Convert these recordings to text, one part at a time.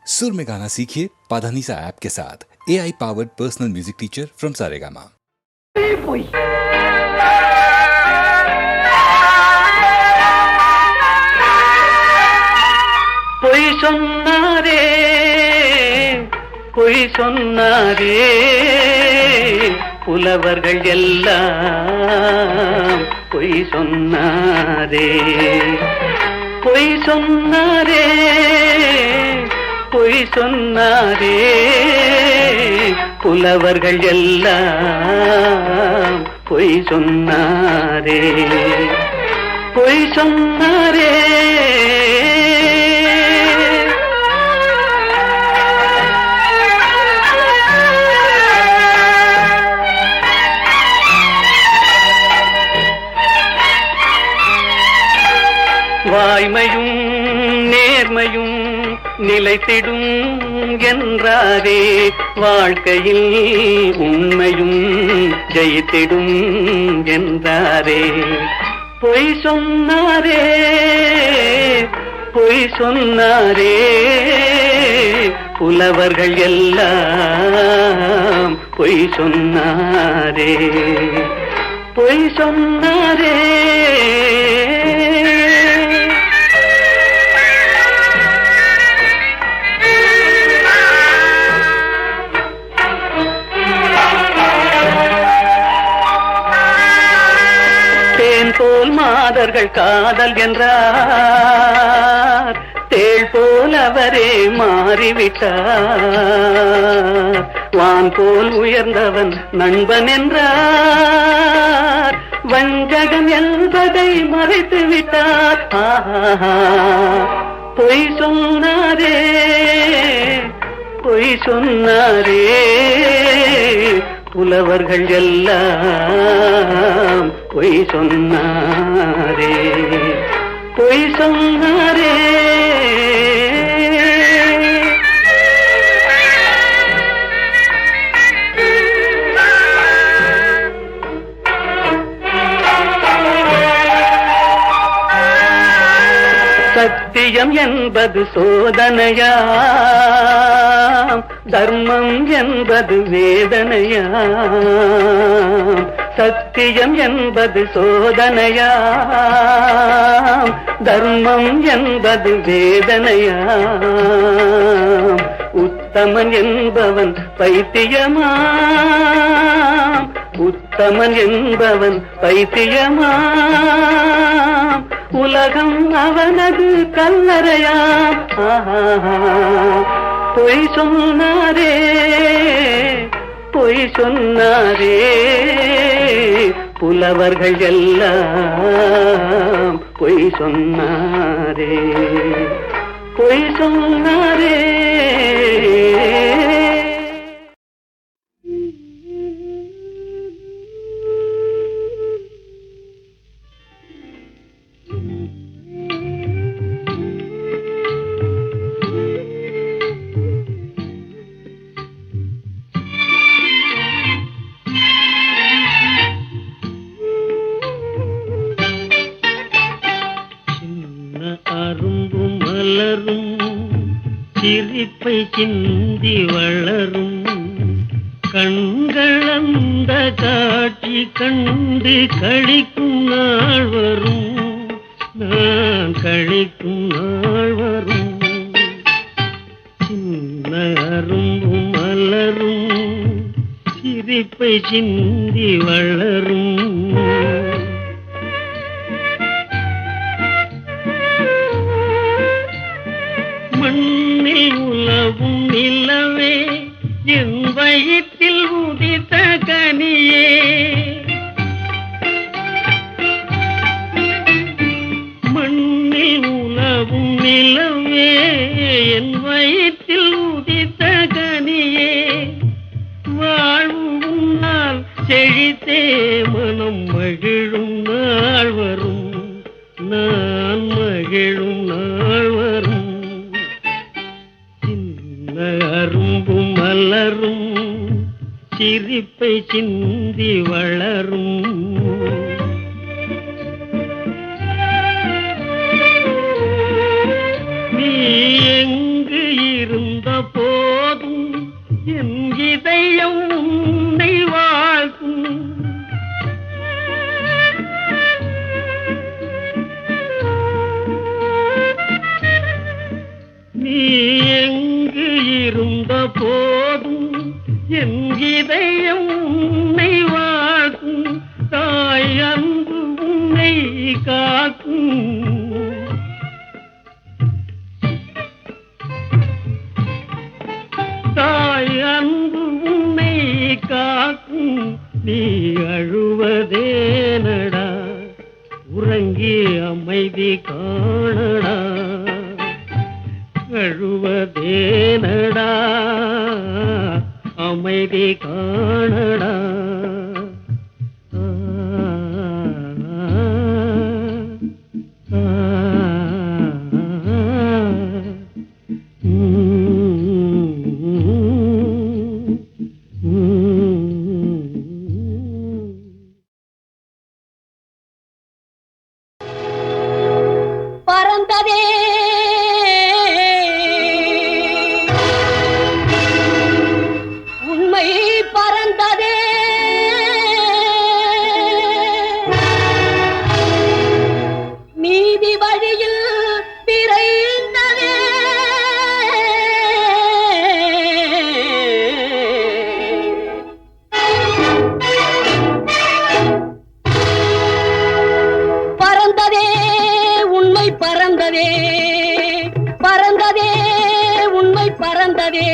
सुर में गाना सीखिए पाधानीसा ऐप के साथ। AI powered personal music teacher from Saregama. போய் பொய் சொன்னாரே பொய் சொன்னாரே புலவர்கள் எல்லாம் பொய் சொன்னாரே பொய் சொன்னாரே பொய் சொன்னாரே புலவர்கள் எல்லாம் பொய் சொன்னாரே பொய் சொன்னாரே வாய்மையும் நேர்மையும் நிலைத்திடும் என்றாரே வாழ்க்கையில் உண்மையும் ஜெயித்திடும் என்றாரே பொய் சொன்னாரே பொய் சொன்னாரே புலவர்கள் எல்லாம் பொய் சொன்னாரே பொய் சொன்னாரே போல் மாதர்கள் காதல் என்றார் தேள் போல் அவரே மாறிவிட்டார் வான் போல் உயர்ந்தவன் நண்பன் என்றார் வஞ்சகம் என்பதை மறைத்து விட்டார் பொய் சொன்னாரே பொய் சொன்னாரே புலவர்கள் எல்லாம் பொய் சொன்னாரே பொய் சொன்னாரே சத்தியம் என்பது சோதனையாம் தர்மம் என்பது வேதனையாம் சத்தியம் என்பது சோதனையாம் தர்மம் என்பது வேதனையாம் உத்தமன் என்பவன் பைத்தியமாம் உத்தமன் என்பவன் பைத்தியமாம் உலகம் அவனது கல்லறையாம் பொய் சொன்னாரே பொய் சொன்னாரே புலவர்கள் எல்லாம் பொய் சொன்னாரே பொய் சொன்னாரே சிரிப்பை சிந்தி வளரும் கண்கள் அந்த காட்சி கண்டு கழிக்கும் நாள் வரும் நான் கழிக்கும் நாள் வரும் சின்ன அரும்பும் மலரும் சிரிப்பை சிந்தி வளரும் மண்ணில் உலவும் நிலவே என் வயிற்றில் உதித்த கனியே மண்ணில் உலவும் நிலவே என் வயிற்றில் உதித்த கனியே வாழ்வும் நாள் செழித்தே மனம் மகிழும் நாள் வரும் நான் மகிழும் நாள் வரும் அரும்பும் மலரும் சிரிப்பை சிந்தி வளரும் நீ எங்கு இருந்த எங்கு இருந்த போதும் என் இதயம் உன்னை வாழ்க்கும் தாய் அன்பு உன்னை காக்கும் தாய் அன்பு உன்னை காக்கும் நீ அழுவதேனடா உறங்கி அமைதி காணடா அழுவதேனடா அமைதி காணடா பறந்ததே உண்மை பறந்ததே நீதி வழியில் விரைந்ததே பறந்ததே உண்மை பறந்ததே பறந்ததே உண்மை பறந்ததே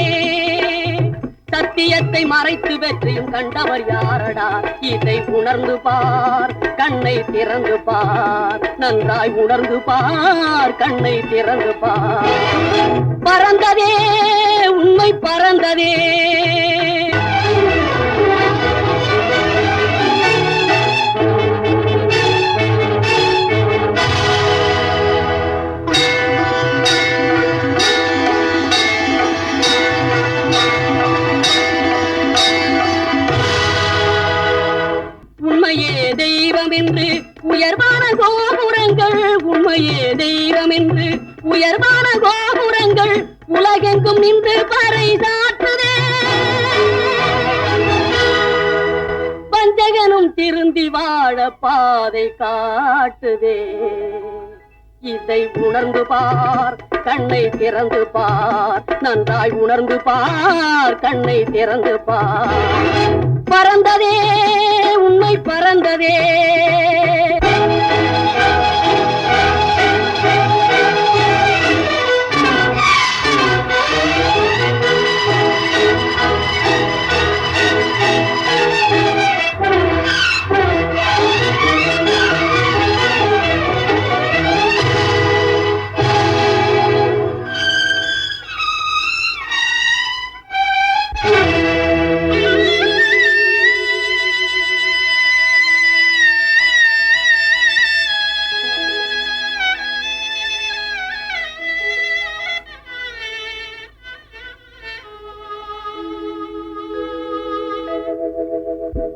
சத்தியத்தை மறைத்து வெற்றியும் கண்டவர் யாரடா இதை உணர்ந்து பார் கண்ணை திறந்து பார் நன்றாய் உணர்ந்து பார் கண்ணை திறந்து பார் பறந்ததே உண்மை பறந்ததே உண்மையே தெய்வம் என்று உயர்வான கோபுரங்கள் உண்மையே தெய்வம் என்று உயர்வான கோபுரங்கள் உலகெங்கும் நின்று பறை சாற்றுதே பஞ்சகனும் திருந்தி வாழ பாதை காட்டுதே இதை உணர்ந்து பார் கண்ணை திறந்து பார் நன்றாய் உணர்ந்து பார் கண்ணை திறந்து பார் பறந்ததே உண்மை பறந்ததே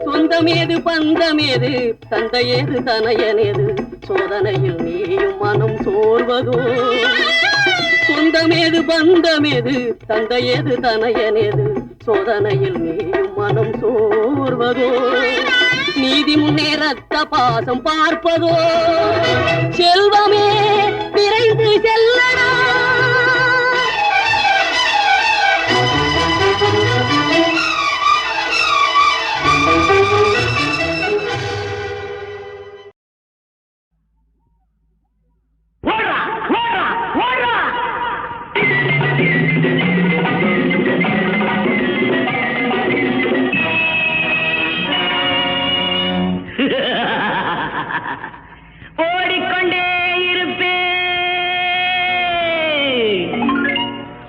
சொந்தமேது பந்தமேது தந்தையேது தனையனேது சோதனையில் நீயும் மனம் சோர்வதோ சொந்தமேது பந்தமேது தந்தையேது தனையனேது சோதனையில் நீயும் மனம் சோர்வதோ நீதி முன்னேறத்த பாசம் பார்ப்பதோ செல்வமே விரைந்து செல்லடா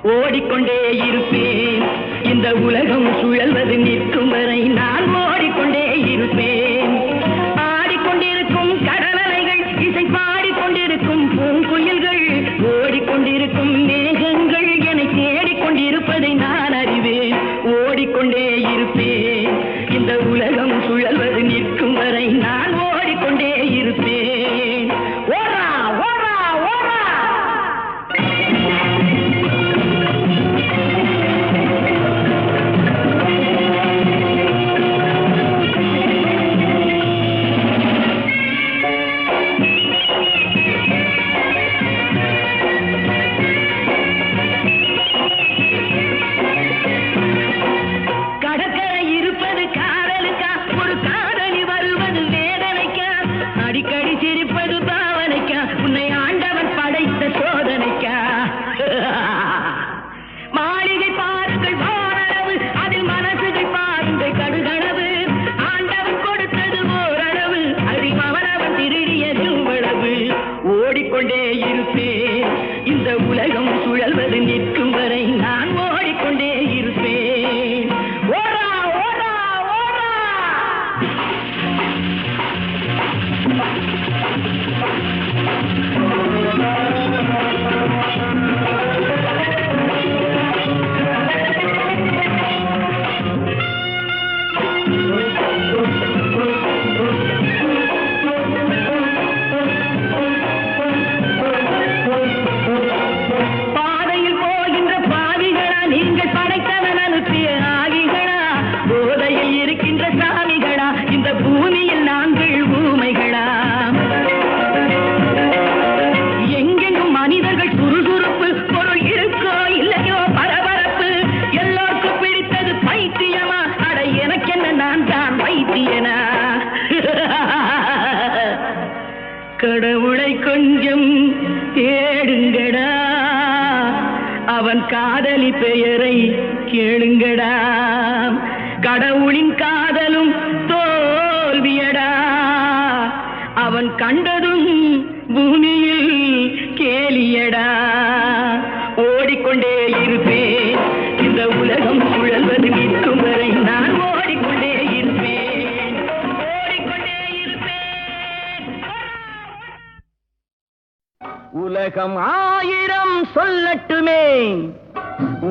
ஓடிக்கொண்டே இருப்பேன் இந்த உலகம் சுழல்வது நிற்கும் வரை நான் ஓடிக்கொண்டே இருப்பேன் ஆடிக்கொண்டிருக்கும் கடல் அலைகள் இசை பாடிக்கொண்டிருக்கும் பூங்குயில்கள் ஓடிக்கொண்டிருக்கும் மேகங்கள் என்னை தேடிக்கொண்டிருப்பதை நான் அறிவேன் ஓடிக்கொண்டே இருப்பேன் இந்த உலகம் சுழல்வது நிற்கும் வரை நான் ஓடிக்கொண்டே இருப்பேன் ஓடா ஓடா ஓடா கடவுளை கொஞ்சம் தேடுங்கடா, அவன் காதலி பெயரை கேளுங்கடா. கடவுளின் காதலும் தோல்வியடா, அவன் கண்டதும் பூமியில் கேலியடா. ஓடிக்கொண்டே இருப்பேன், இந்த உலகம் சுழல்வது நிற்கும் வரை நான் ஓடிக்கொண்டே இருப்பேன், ஓடிக்கொண்டே இருப்பேன். உலகம் ஆயிரம் சொல்லட்டுமே,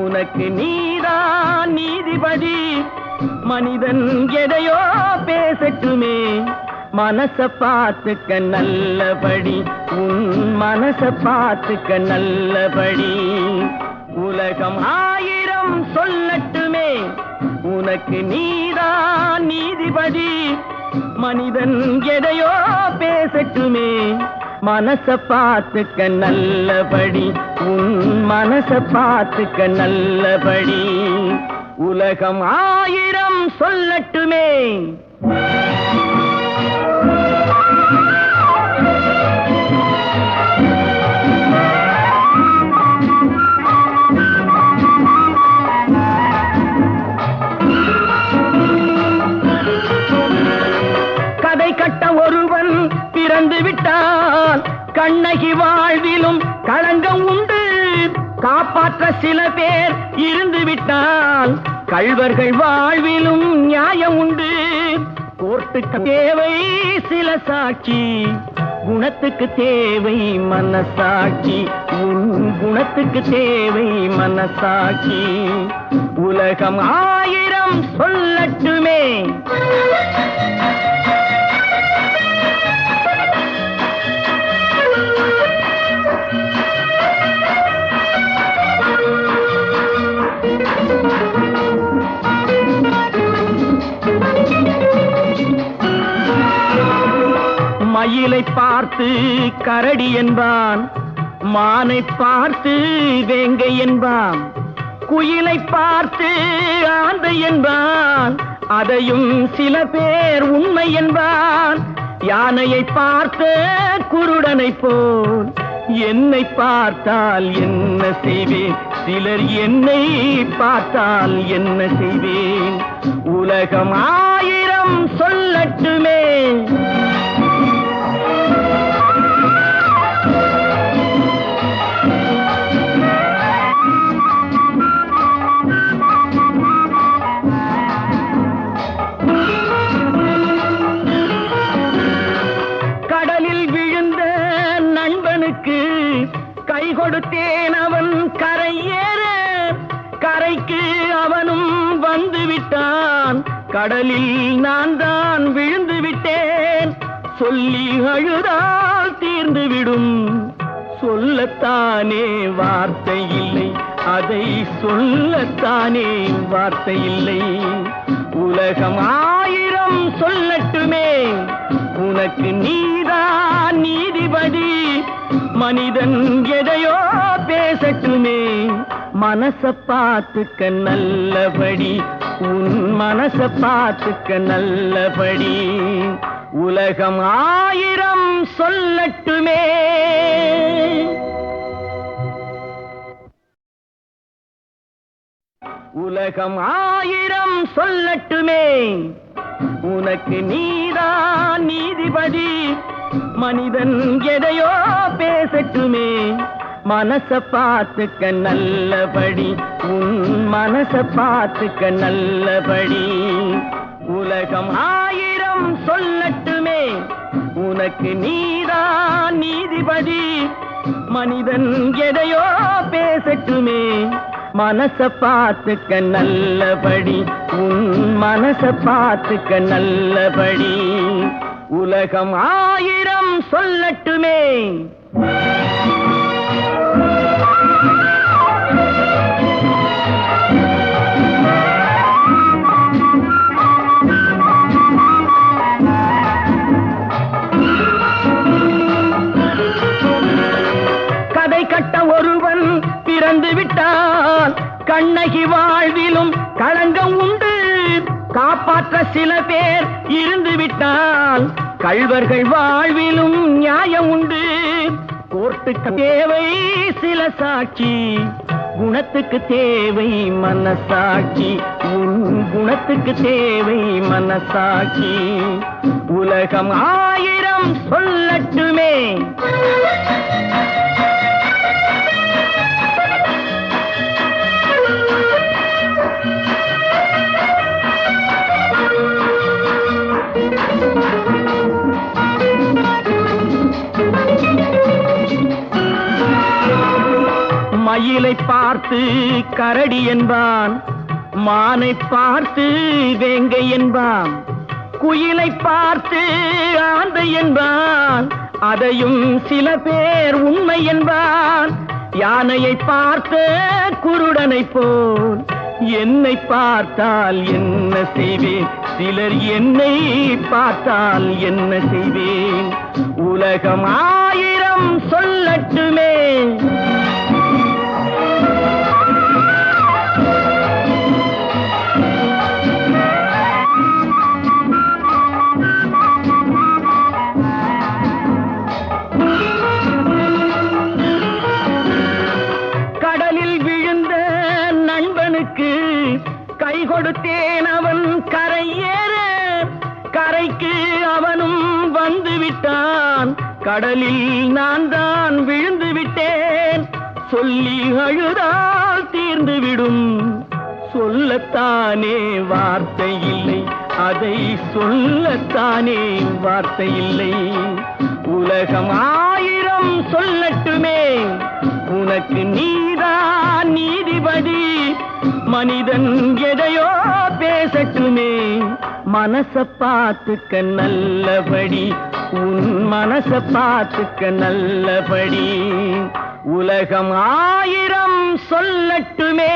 உனக்கு நீதான் நீதிபதி. மனிதன் எதையோ பேசட்டுமே, மனச பார்த்துக்க நல்லபடி, உன் மனச பார்த்துக்க நல்லபடி. உலகம் ஆயிரம் சொல்லட்டுமே, உனக்கு நீதான் நீதிபதி. மனிதன் எதையோ பேசட்டுமே, மனச பார்த்துக்க நல்லபடி, உன் மனச பார்த்துக்க நல்லபடி. உலகம் ஆயிரம் சொல்லட்டுமே. கதை கட்ட ஒருவன் பிறந்து விட்டால் கண்ணகி வாழ்விலும் களங்கம் உண்டு. காப்பாற்ற சில பேர் இருந்து விட்டால் கள்வர்கள் வாழ்விலும் நியாயம் உண்டு. கோர்ட்டுக்கு தேவை சில சாட்சி, குணத்துக்கு தேவை மனசாட்சி, உன் குணத்துக்கு தேவை மனசாட்சி. உலகம் ஆயிரம் சொல்லட்டுமே. மயிலை பார்த்து கரடி என்பான், மானை பார்த்து வேங்கை என்பான், குயிலை பார்த்து ஆந்தை என்பான், அதையும் சில பேர் உண்மை என்பான். யானையை பார்த்து குருடனை போல் என்னை பார்த்தால் என்ன செய்வேன், சிலர் என்னை பார்த்தால் என்ன செய்வேன். உலகம் ஆயிரம் சொல்லட்டுமே. கை கொடுத்தேன் அவன் கரையேற, கரைக்கு அவனும் வந்து விட்டான். கடலில் நான் தான் விழுந்து விட்டேன். சொல்லி அழுதால் தீர்ந்து விடும், சொல்லத்தானே வார்த்தை இல்லை, அதை சொல்லத்தானே வார்த்தை இல்லை. உலகம் ஆயிரம் சொல்லட்டுமே, உனக்கு நீதான் நீதிபதி. மனிதன் எதையோ பேசட்டுமே, மனச பார்த்துக்க நல்லபடி, உன் மனச பார்த்துக்க நல்லபடி. உலகம் ஆயிரம் சொல்லட்டுமே. உலகம் ஆயிரம் சொல்லட்டுமே, உனக்கு நீதான் நீதிபதி. மனிதன் எதையோ பேசட்டுமே, மனச பார்த்துக்க நல்லபடி, உன் மனச பார்த்துக்க நல்லபடி. உலகம் ஆயிரம் சொல்லட்டுமே, உனக்கு நீதான் நீதிபதி. மனிதன் எதையோ பேசட்டுமே, மனச பார்த்துக்க நல்லபடி, உன் மனச பார்த்துக்க நல்லபடி. உலகம் ஆயிரம் சொல்லட்டுமே. கதை கட்ட ஒருவன் பிறந்து விட்டால் கண்ணகி வாழ்விலும் களங்கம் உண்டு. காப்பாற்ற சில பேர் இருந்து விட்டால் கள்வர்கள் வாழ்விலும் நியாயம் உண்டு. கோர்ட்டுக்கு தேவை சில சாட்சி, குணத்துக்கு தேவை மனசாட்சி. உன் குணத்துக்கு தேவை மனசாட்சி. உலகம் 1000 சொல்லட்டுமே, மயிலை பார்த்து கரடி என்பான், மானை பார்த்து வேங்கை என்பான், குயிலை பார்த்து ஆந்தை என்பான், அதையும் சில பேர் உண்மை என்பான். யானையை பார்த்த குருடனை போல் என்னை பார்த்தால் என்ன செய்வேன், சிலர் என்னை பார்த்தால் என்ன செய்வேன். உலகம் 1000 சொல்லட்டுமே. கடலில் விழுந்த நண்பனுக்கு கை கொடுத்தேன், அவன் கரையேற. கரைக்கு அவனும் வந்து விட்டான், கடலில் நான் தான் விழுந்து விட்டேன். சொல்லி அழுதால் தீர்ந்துவிடும், சொல்லத்தானே வார்த்தை இல்லை, அதை சொல்லத்தானே வார்த்தை இல்லை. உலகம் 1000 சொல்லட்டுமே, உனக்கு நீதான் நீதிபதி. மனிதன் எதையோ பேசட்டுமே, மனச பார்த்துக்க நல்லபடி, உன் மனச பார்த்துக்க நல்லபடி. உலகம் 1000 சொல்லட்டுமே.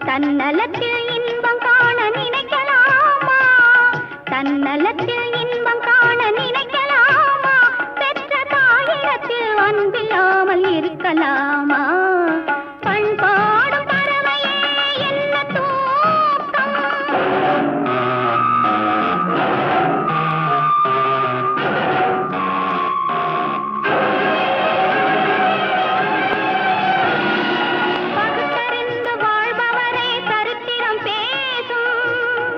தன்னலத்தில் இன்பம் காண நினைக்கலாமா, தன்னலத்தில் இன்பம் காண நினைக்கலாமா, பெற்ற தாயிடத்தில் அன்பில்லாமல் இருக்கலாமா? பண்பாடும் பறவையே என்ன தூக்கம். பகுத்தறிந்து வாழ்பவரே சரித்திரம் பேசும்,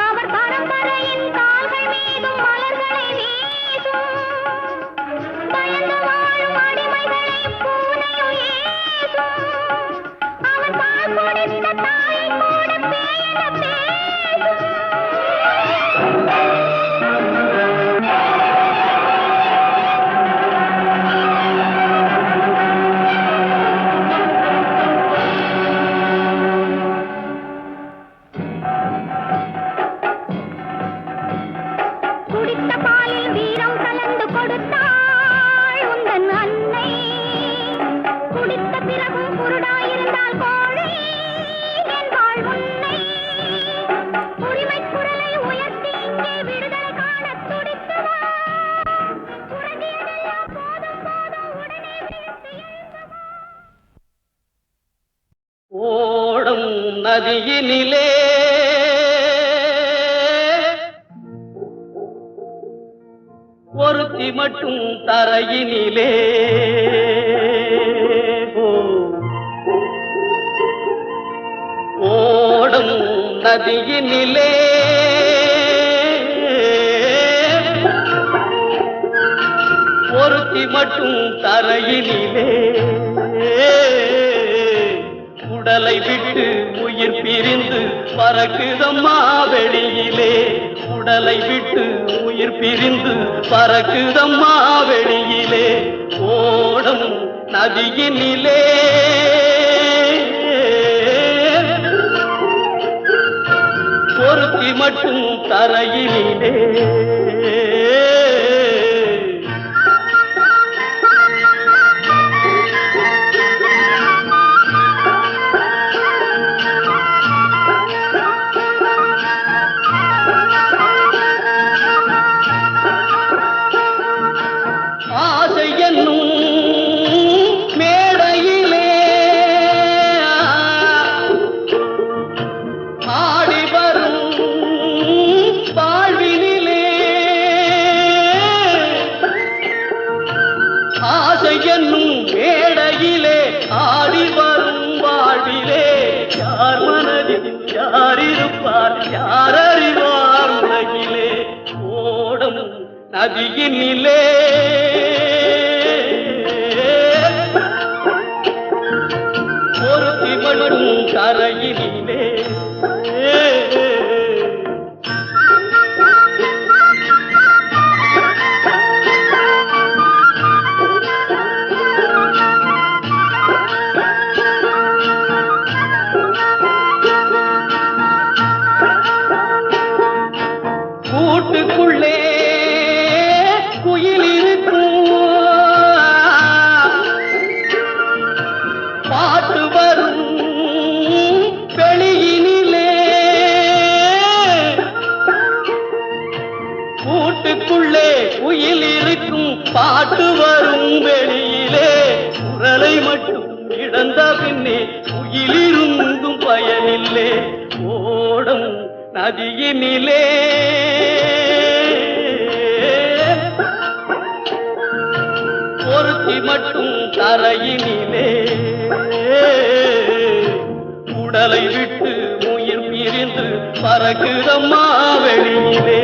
அவர் பரம்பரையின் கால்கள் மீதும் மலர்களை வீசும். பயந்து வாழும் அடிமைகளை பூனையும் ஏசும், அவன் பால் குடித்த தாயை கூட பேயென பேசும். குடித்த பாலில் வீரம் கலந்து கொடுத்தார், நதியினிலே ஒருத்தி மட்டும் தரையினிலே ஓடும் நதியினிலே ஒருத்தி மட்டும் தரையினிலே உடலை விட்டு உயிர் பிரிந்து பறக்குதம்மா வெளியிலே உடலை விட்டு உயிர் பிரிந்து பறக்குதம்மா வெளியிலே ஓடும் நதியினிலே ஒருத்தி மட்டும் தரையினிலே ஆசை என்னும் மேடையிலே ஆடி வரும் வாழ்வினிலே ஆசை என்னும் மேடையிலே ஆடி வரும் வாழ்விலே யார் மனதில் யார் இருப்பார் யார் அறிவார் உலகிலே ஓடும் நதியினிலே ஒருத்தி மட்டும் கரையினிலே கூட்டுக்குள்ளே குயில் இருக்கும் பாட்டு வரும் வெளியினிலே கூட்டுக்குள்ளே குயில் இருக்கும் பாட்டு வரும் வெளியிலே குரலை மட்டும் இழந்த பின்னே குயிலிருந்தும் பயனில்லை ஓடும் நதியினிலே ஒருத்தி மட்டும் தரையினிலே உடலை விட்டு உயிர் பிரிந்து பறக்குதம்மா வெளியிலே